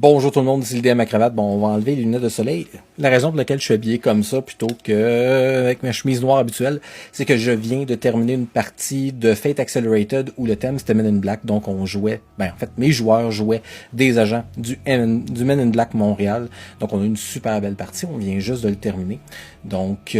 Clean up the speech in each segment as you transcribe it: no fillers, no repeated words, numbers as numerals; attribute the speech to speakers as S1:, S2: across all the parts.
S1: Bonjour tout le monde, c'est l'idée à ma cravate. Bon, on va enlever les lunettes de soleil. La raison pour laquelle je suis habillé comme ça plutôt que avec ma chemise noire habituelle, c'est que je viens de terminer une partie de Fate Accelerated où le thème c'était Men in Black. Donc on jouait, en fait mes joueurs jouaient des agents du Men in Black Montréal. Donc on a une super belle partie, on vient juste de le terminer. Donc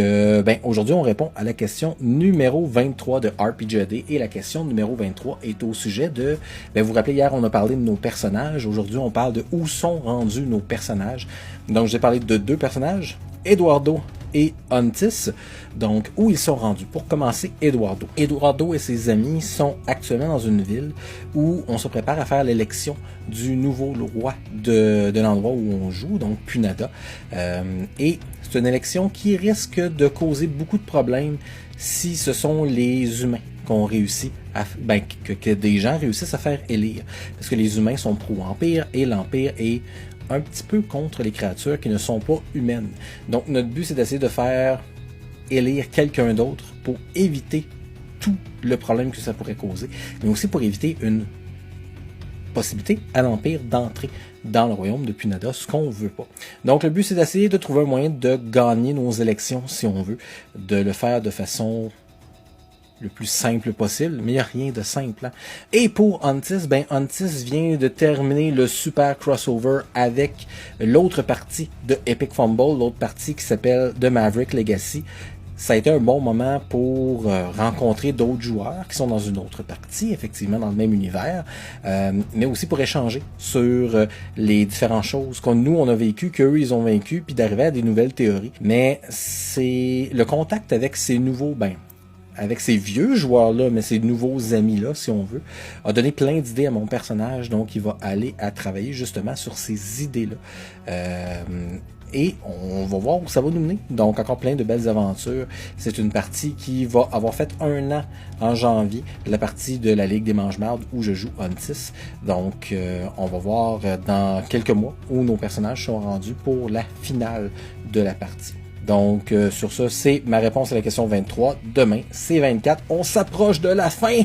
S1: aujourd'hui on répond à la question numéro 23 de RPGAD et la question numéro 23 est au sujet de, vous vous rappelez hier on a parlé de nos personnages, aujourd'hui on parle de où sont rendus nos personnages. Donc j'ai parlé de deux personnages, Eduardo et Ontis. Donc où ils sont rendus. Pour commencer, Eduardo. Eduardo et ses amis sont actuellement dans une ville où on se prépare à faire l'élection du nouveau roi de l'endroit où on joue, donc Punada. Et c'est une élection qui risque de causer beaucoup de problèmes si ce sont les humains qu'on réussit à, que des gens réussissent à faire élire. Parce que les humains sont pro-empire et l'empire est un petit peu contre les créatures qui ne sont pas humaines. Donc notre but c'est d'essayer de faire élire quelqu'un d'autre pour éviter tout le problème que ça pourrait causer, mais aussi pour éviter une possibilité à l'Empire d'entrer dans le royaume de Punada, ce qu'on veut pas. Donc le but c'est d'essayer de trouver un moyen de gagner nos élections si on veut, de le faire de façon le plus simple possible, mais il n'y a rien de simple. Hein. Et pour Ontis, Ontis vient de terminer le super crossover avec l'autre partie de Epic Fumble, l'autre partie qui s'appelle The Maverick Legacy. Ça a été un bon moment pour rencontrer d'autres joueurs qui sont dans une autre partie, effectivement dans le même univers, mais aussi pour échanger sur les différentes choses qu'on nous on a vécu, qu'eux ils ont vécu, puis d'arriver à des nouvelles théories. Mais c'est le contact avec ces nouveaux, avec ces vieux joueurs-là, mais ces nouveaux amis-là, si on veut, a donné plein d'idées à mon personnage, donc il va aller à travailler justement sur ces idées-là. Et on va voir où ça va nous mener. Donc encore plein de belles aventures. C'est une partie qui va avoir fait 1 an en janvier, la partie de la Ligue des Mange-Mardes où je joue Ontis. Donc on va voir dans quelques mois où nos personnages sont rendus pour la finale de la partie. Donc sur ça, c'est ma réponse à la question 23. Demain, c'est 24. On s'approche de la fin!